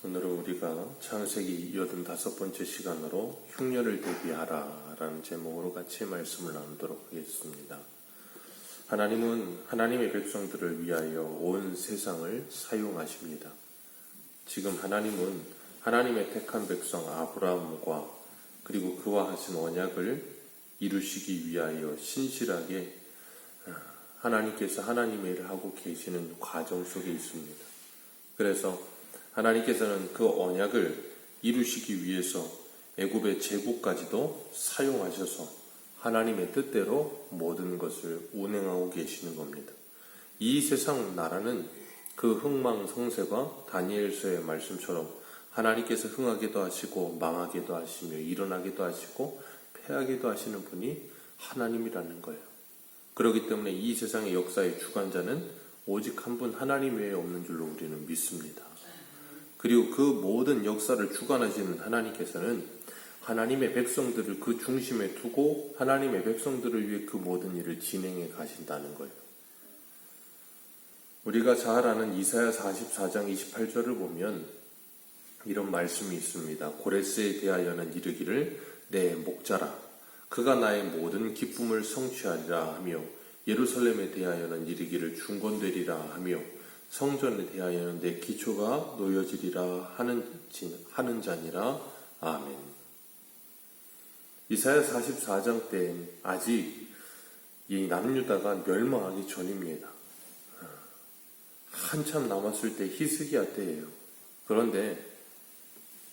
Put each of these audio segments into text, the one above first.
오늘은 우리가 창세기 85번째 시간으로 흉년을 대비하라 라는 제목으로 같이 말씀을 나누도록 하겠습니다. 하나님은 하나님의 백성들을 위하여 온 세상을 사용하십니다. 지금 하나님은 하나님의 택한 백성 아브라함과 그리고 그와 하신 언약을 이루시기 위하여 신실하게 하나님께서 하나님의 일을 하고 계시는 과정 속에 있습니다. 그래서 하나님께서는 그 언약을 이루시기 위해서 애굽의 제국까지도 사용하셔서 하나님의 뜻대로 모든 것을 운행하고 계시는 겁니다. 이 세상 나라는 그 흥망성쇠가 다니엘서의 말씀처럼 하나님께서 흥하게도 하시고 망하게도 하시며 일어나게도 하시고 패하게도 하시는 분이 하나님이라는 거예요. 그렇기 때문에 이 세상의 역사의 주관자는 오직 한 분 하나님 외에 없는 줄로 우리는 믿습니다. 그리고 그 모든 역사를 주관하시는 하나님께서는 하나님의 백성들을 그 중심에 두고 하나님의 백성들을 위해 그 모든 일을 진행해 가신다는 거예요. 우리가 잘 아는 이사야 44장 28절을 보면 이런 말씀이 있습니다. 고레스에 대하여는 이르기를 내 목자라 그가 나의 모든 기쁨을 성취하리라 하며 예루살렘에 대하여는 이르기를 중건되리라 하며 성전에 대하여는 내 기초가 놓여지리라 하는 자니라. 아멘. 이사야 44장 때엔 아직 이 남유다가 멸망하기 전입니다. 한참 남았을 때 히스기야 때예요. 그런데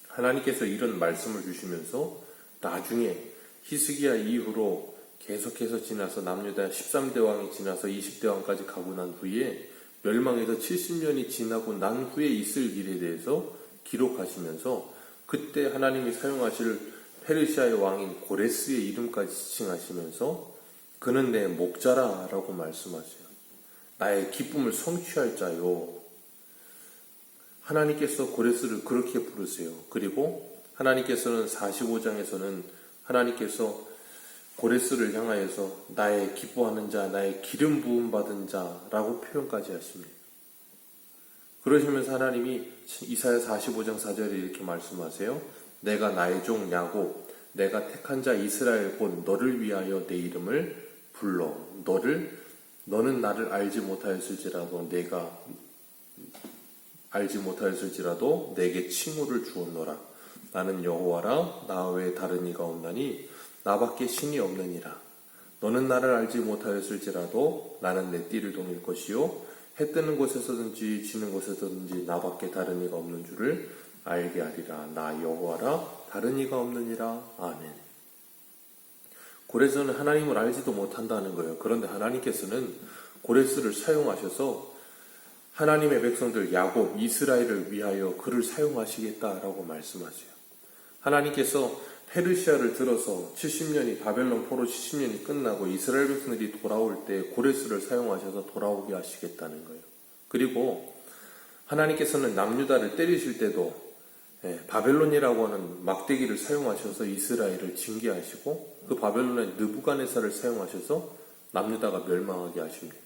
하나님께서 이런 말씀을 주시면서 나중에 히스기야 이후로 계속해서 지나서 남유다 13대 왕이 지나서 20대 왕까지 가고 난 후에 멸망해서 70년이 지나고 난 후에 있을 일에 대해서 기록하시면서 그때 하나님이 사용하실 페르시아의 왕인 고레스의 이름까지 지칭하시면서 그는 내 목자라 라고 말씀하세요. 나의 기쁨을 성취할 자요. 하나님께서 고레스를 그렇게 부르세요. 그리고 하나님께서는 45장에서는 하나님께서 고레스를 향하여서 나의 기뻐하는 자, 나의 기름 부음 받은 자라고 표현까지 하십니다. 그러시면서 하나님이 이사야 45장 4절에 이렇게 말씀하세요. 내가 나의 종 야곱, 내가 택한 자 이스라엘 곧 너를 위하여 내 이름을 불러. 너는 나를 알지 못하였을지라도 내게 칭호를 주었노라. 나는 여호와라 나 외에 다른 이가 없나니 나밖에 신이 없느니라. 너는 나를 알지 못하였을지라도 나는 내 띠를 동일 것이요 해 뜨는 곳에서든지 지는 곳에서든지 나밖에 다른 이가 없는 줄을 알게 하리라. 나 여호와라 다른 이가 없느니라. 아멘. 고레스는 하나님을 알지도 못한다는 거예요. 그런데 하나님께서는 고레스를 사용하셔서 하나님의 백성들 야곱, 이스라엘을 위하여 그를 사용하시겠다라고 말씀하세요. 하나님께서 페르시아를 들어서 70년이 바벨론 포로 70년이 끝나고 이스라엘 백성들이 돌아올 때 고레스를 사용하셔서 돌아오게 하시겠다는 거예요. 그리고 하나님께서는 남유다를 때리실 때도 바벨론이라고 하는 막대기를 사용하셔서 이스라엘을 징계하시고 그 바벨론의 느부갓네살을 사용하셔서 남유다가 멸망하게 하십니다.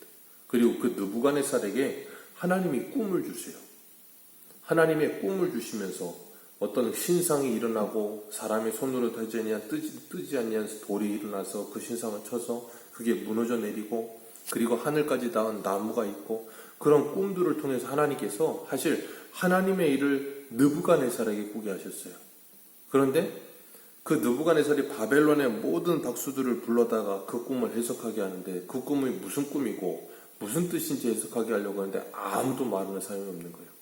그리고 그 느부갓네살에게 하나님이 꿈을 주세요. 하나님의 꿈을 주시면서 어떤 신상이 일어나고 사람의 손으로 뜨지 아니한 돌이 일어나서 그 신상을 쳐서 그게 무너져 내리고 그리고 하늘까지 닿은 나무가 있고 그런 꿈들을 통해서 하나님께서 사실 하나님의 일을 느부갓네살에게 꾸게 하셨어요. 그런데 그 느부갓네살이 바벨론의 모든 박수들을 불러다가 그 꿈을 해석하게 하는데 그 꿈이 무슨 꿈이고 무슨 뜻인지 해석하게 하려고 하는데 아무도 말하는 사람이 없는 거예요.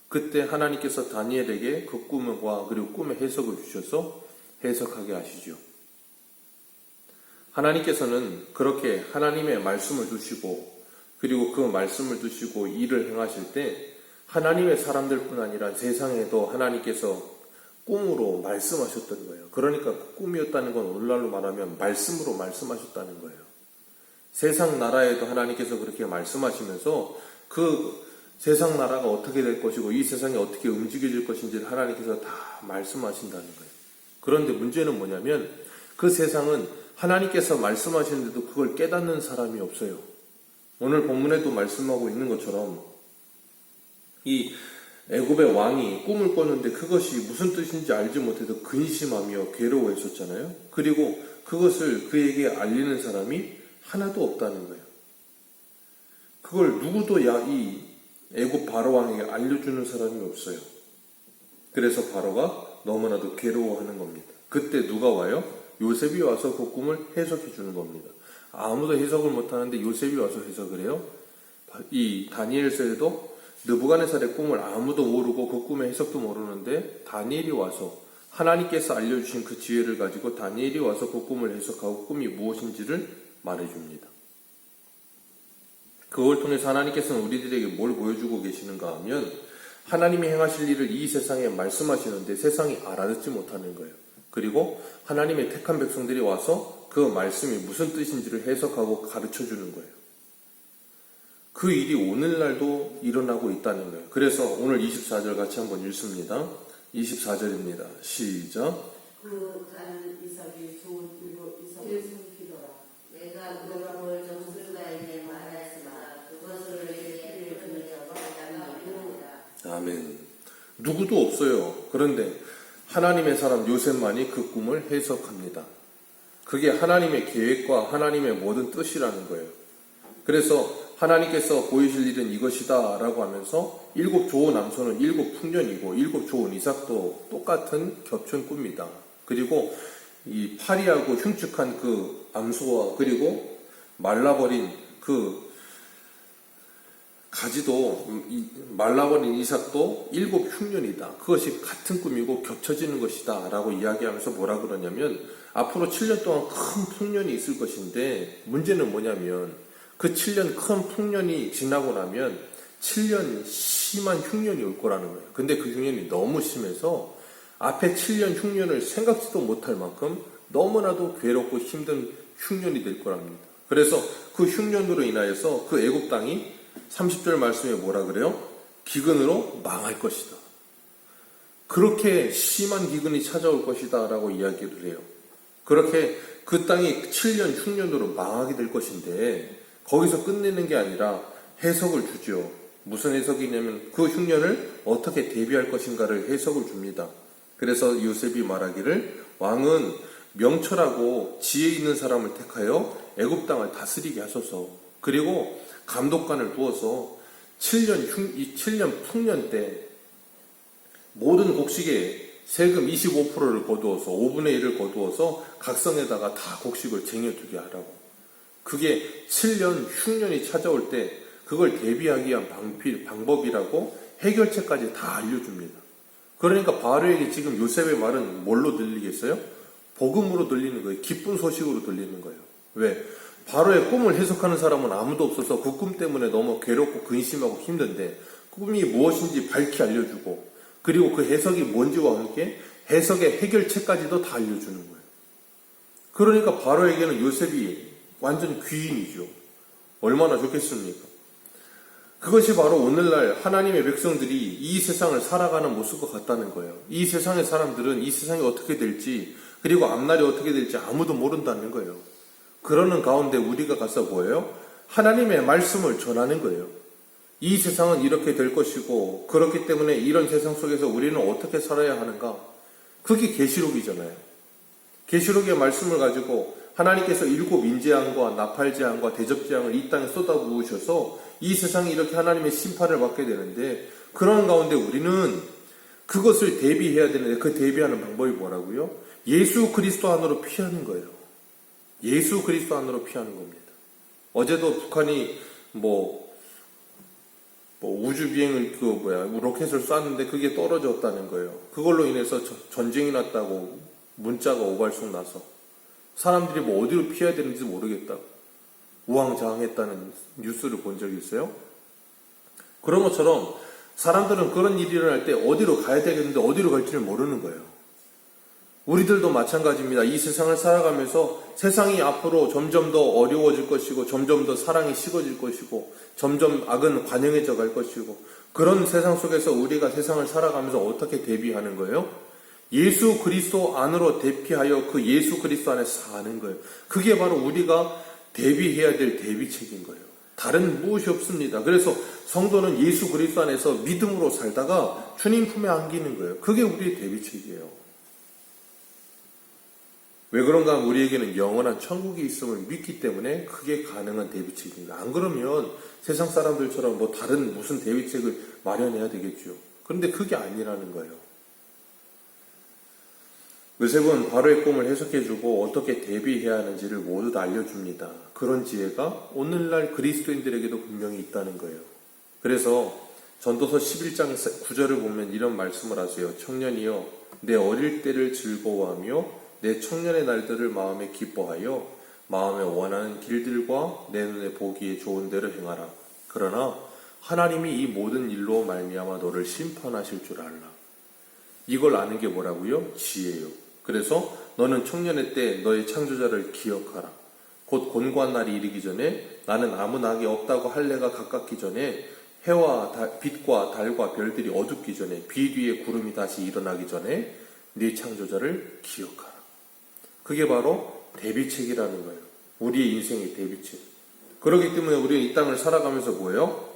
그때 하나님께서 다니엘에게 그 꿈과 그리고 꿈의 해석을 주셔서 해석하게 하시죠. 하나님께서는 그렇게 하나님의 말씀을 두시고 그리고 그 말씀을 두시고 일을 행하실 때 하나님의 사람들뿐 아니라 세상에도 하나님께서 꿈으로 말씀하셨던 거예요. 그러니까 그 꿈이었다는 건 오늘날로 말하면 말씀으로 말씀하셨다는 거예요. 세상 나라에도 하나님께서 그렇게 말씀하시면서 그 세상 나라가 어떻게 될 것이고 이 세상이 어떻게 움직여질 것인지를 하나님께서 다 말씀하신다는 거예요. 그런데 문제는 뭐냐면 그 세상은 하나님께서 말씀하시는데도 그걸 깨닫는 사람이 없어요. 오늘 본문에도 말씀하고 있는 것처럼 이 애굽의 왕이 꿈을 꿨는데 그것이 무슨 뜻인지 알지 못해서 근심하며 괴로워했었잖아요. 그리고 그것을 그에게 알리는 사람이 하나도 없다는 거예요. 그걸 누구도 이 애굽 바로 왕에게 알려주는 사람이 없어요. 그래서 바로가 너무나도 괴로워하는 겁니다. 그때 누가 와요? 요셉이 와서 그 꿈을 해석해 주는 겁니다. 아무도 해석을 못하는데 요셉이 와서 해석을 해요. 이 다니엘서에도 느부갓네살의 꿈을 아무도 모르고 그 꿈의 해석도 모르는데 다니엘이 와서 하나님께서 알려주신 그 지혜를 가지고 다니엘이 와서 그 꿈을 해석하고 꿈이 무엇인지를 말해줍니다. 그걸 통해서 하나님께서는 우리들에게 뭘 보여주고 계시는가 하면 하나님이 행하실 일을 이 세상에 말씀하시는데 세상이 알아듣지 못하는 거예요. 그리고 하나님의 택한 백성들이 와서 그 말씀이 무슨 뜻인지를 해석하고 가르쳐주는 거예요. 그 일이 오늘날도 일어나고 있다는 거예요. 그래서 오늘 24절 같이 한번 읽습니다. 24절입니다. 시작. 그 가는 이삭이 좋은 이삭을 섬기더라. 내가 볼 정술가에게 말하였으나 그것을 내게 그녀가 말하느니라. 아멘. 누구도 없어요. 그런데 하나님의 사람 요셉만이 그 꿈을 해석합니다. 그게 하나님의 계획과 하나님의 모든 뜻이라는 거예요. 그래서 하나님께서 보이실 일은 이것이다 라고 하면서 7 좋은 남손은 7 풍년이고 7 좋은 이삭도 똑같은 겹친 꿈이다. 그리고 이 파리하고 흉측한 그 암소와 그리고 말라버린 그 가지도 말라버린 이삭도 7 흉년이다. 그것이 같은 꿈이고 겹쳐지는 것이다 라고 이야기하면서 뭐라 그러냐면 앞으로 7년 동안 큰 풍년이 있을 것인데 문제는 뭐냐면 그 7년 큰 풍년이 지나고 나면 7년 심한 흉년이 올 거라는 거예요. 근데 그 흉년이 너무 심해서 앞에 7년 흉년을 생각지도 못할 만큼 너무나도 괴롭고 힘든 흉년이 될 거랍니다. 그래서 그 흉년으로 인하여서 그 애굽 땅이 30절 말씀에 뭐라 그래요? 기근으로 망할 것이다. 그렇게 심한 기근이 찾아올 것이다 라고 이야기를 해요. 그렇게 그 땅이 7년 흉년으로 망하게 될 것인데 거기서 끝내는 게 아니라 해석을 주죠. 무슨 해석이냐면 그 흉년을 어떻게 대비할 것인가를 해석을 줍니다. 그래서 요셉이 말하기를 왕은 명철하고 지혜 있는 사람을 택하여 애굽 땅을 다스리게 하소서. 그리고 감독관을 두어서 7년 풍년 때 모든 곡식에 세금 25%를 거두어서 5분의 1을 거두어서 각성에다가 다 곡식을 쟁여두게 하라고. 그게 7년 흉년이 찾아올 때 그걸 대비하기 위한 방법이라고 해결책까지 다 알려줍니다. 그러니까 바로에게 지금 요셉의 말은 뭘로 들리겠어요? 복음으로 들리는 거예요. 기쁜 소식으로 들리는 거예요. 왜? 바로의 꿈을 해석하는 사람은 아무도 없어서 그 꿈 때문에 너무 괴롭고 근심하고 힘든데 꿈이 무엇인지 밝히 알려주고 그리고 그 해석이 뭔지와 함께 해석의 해결책까지도 다 알려주는 거예요. 그러니까 바로에게는 요셉이 완전 귀인이죠. 얼마나 좋겠습니까? 그것이 바로 오늘날 하나님의 백성들이 이 세상을 살아가는 모습과 같다는 거예요. 이 세상의 사람들은 이 세상이 어떻게 될지 그리고 앞날이 어떻게 될지 아무도 모른다는 거예요. 그러는 가운데 우리가 가서 뭐예요? 하나님의 말씀을 전하는 거예요. 이 세상은 이렇게 될 것이고 그렇기 때문에 이런 세상 속에서 우리는 어떻게 살아야 하는가? 그게 계시록이잖아요. 계시록의 말씀을 가지고 하나님께서 7 인재앙과 나팔재앙과 대접재앙을 이 땅에 쏟아부으셔서 이 세상이 이렇게 하나님의 심판을 받게 되는데 그런 가운데 우리는 그것을 대비해야 되는데 그 대비하는 방법이 뭐라고요? 예수 그리스도 안으로 피하는 거예요. 예수 그리스도 안으로 피하는 겁니다. 어제도 북한이 우주 비행을 로켓을 쐈는데 그게 떨어졌다는 거예요. 그걸로 인해서 전쟁이 났다고 문자가 오갈쑥 나서 사람들이 어디로 피해야 되는지 모르겠다고 우왕좌왕했다는 뉴스를 본 적이 있어요. 그런 것처럼 사람들은 그런 일이 일어날 때 어디로 가야 되겠는데 어디로 갈지를 모르는 거예요. 우리들도 마찬가지입니다. 이 세상을 살아가면서 세상이 앞으로 점점 더 어려워질 것이고 점점 더 사랑이 식어질 것이고 점점 악은 관영해져 갈 것이고 그런 세상 속에서 우리가 세상을 살아가면서 어떻게 대비하는 거예요? 예수 그리스도 안으로 대피하여 그 예수 그리스도 안에 사는 거예요. 그게 바로 우리가 대비해야 될 대비책인 거예요. 다른 무엇이 없습니다. 그래서 성도는 예수 그리스도 안에서 믿음으로 살다가 주님 품에 안기는 거예요. 그게 우리의 대비책이에요. 왜 그런가 하면 우리에게는 영원한 천국이 있음을 믿기 때문에 그게 가능한 대비책입니다. 안 그러면 세상 사람들처럼 뭐 다른 무슨 대비책을 마련해야 되겠죠. 그런데 그게 아니라는 거예요. 요셉은 바로의 꿈을 해석해주고 어떻게 대비해야 하는지를 모두 다 알려줍니다. 그런 지혜가 오늘날 그리스도인들에게도 분명히 있다는 거예요. 그래서 전도서 11장 9절을 보면 이런 말씀을 하세요. 청년이여 내 어릴 때를 즐거워하며 내 청년의 날들을 마음에 기뻐하여 마음에 원하는 길들과 내 눈에 보기에 좋은 대로 행하라. 그러나 하나님이 이 모든 일로 말미암아 너를 심판하실 줄 알라. 이걸 아는 게 뭐라고요? 지혜요. 그래서 너는 청년의 때 너의 창조자를 기억하라. 곧 곤고한 날이 이르기 전에 나는 아무 낙이 없다고 할 해가 가깝기 전에 해와 빛과 달과 별들이 어둡기 전에 비 뒤에 구름이 다시 일어나기 전에 네 창조자를 기억하라. 그게 바로 대비책이라는 거예요. 우리의 인생의 대비책. 그렇기 때문에 우리는 이 땅을 살아가면서 뭐예요?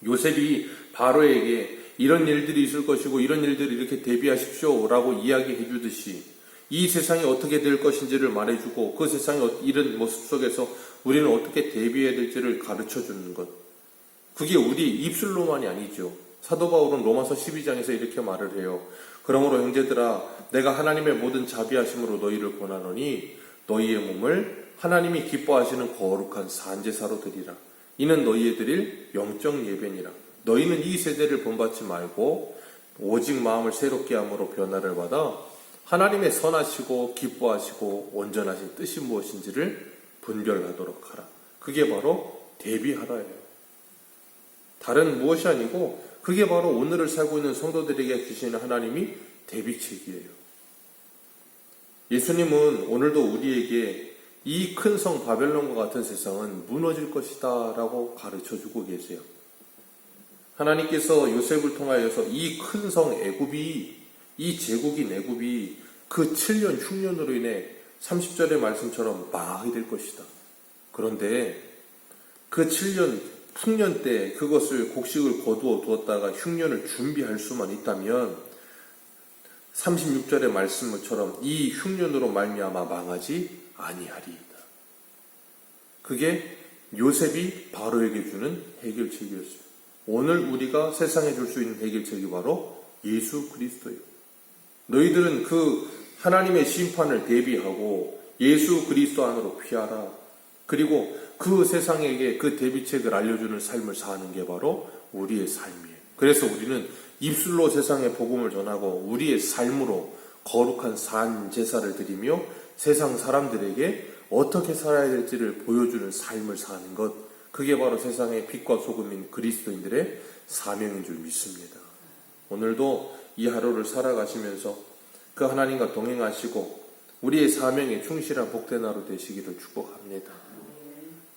요셉이 바로에게 이런 일들이 있을 것이고 이런 일들을 이렇게 대비하십시오 라고 이야기해 주듯이 이 세상이 어떻게 될 것인지를 말해주고 그 세상의 이런 모습 속에서 우리는 어떻게 대비해야 될지를 가르쳐 주는 것. 그게 우리 입술로만이 아니죠. 사도 바울은 로마서 12장에서 이렇게 말을 해요. 그러므로 형제들아 내가 하나님의 모든 자비하심으로 너희를 권하노니 너희의 몸을 하나님이 기뻐하시는 거룩한 산제사로 드리라. 이는 너희의 드릴 영적 예배니라. 너희는 이 세대를 본받지 말고 오직 마음을 새롭게 함으로 변화를 받아 하나님의 선하시고 기뻐하시고 온전하신 뜻이 무엇인지를 분별하도록 하라. 그게 바로 대비하라예요. 다른 무엇이 아니고 그게 바로 오늘을 살고 있는 성도들에게 주시는 하나님이 대비책이에요. 예수님은 오늘도 우리에게 이 큰 성 바벨론과 같은 세상은 무너질 것이다 라고 가르쳐주고 계세요. 하나님께서 요셉을 통하여서 이 큰 성 애굽이, 이 제국인 애굽이 그 7년 흉년으로 인해 30절의 말씀처럼 망하게 될 것이다. 그런데 그 7년 흉년 때 그것을 곡식을 거두어 두었다가 흉년을 준비할 수만 있다면 36절의 말씀처럼 이 흉년으로 말미암아 망하지 아니하리이다. 그게 요셉이 바로에게 주는 해결책이었어요. 오늘 우리가 세상에 줄 수 있는 해결책이 바로 예수 그리스도예요. 너희들은 그 하나님의 심판을 대비하고 예수 그리스도 안으로 피하라. 그리고 그 세상에게 그 대비책을 알려주는 삶을 사는 게 바로 우리의 삶이에요. 그래서 우리는 입술로 세상에 복음을 전하고 우리의 삶으로 거룩한 산 제사를 드리며 세상 사람들에게 어떻게 살아야 될지를 보여주는 삶을 사는 것. 그게 바로 세상의 빛과 소금인 그리스도인들의 사명인 줄 믿습니다. 오늘도 이 하루를 살아가시면서 그 하나님과 동행하시고 우리의 사명에 충실한 복된 하루 되시기를 축복합니다.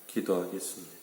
기도하겠습니다.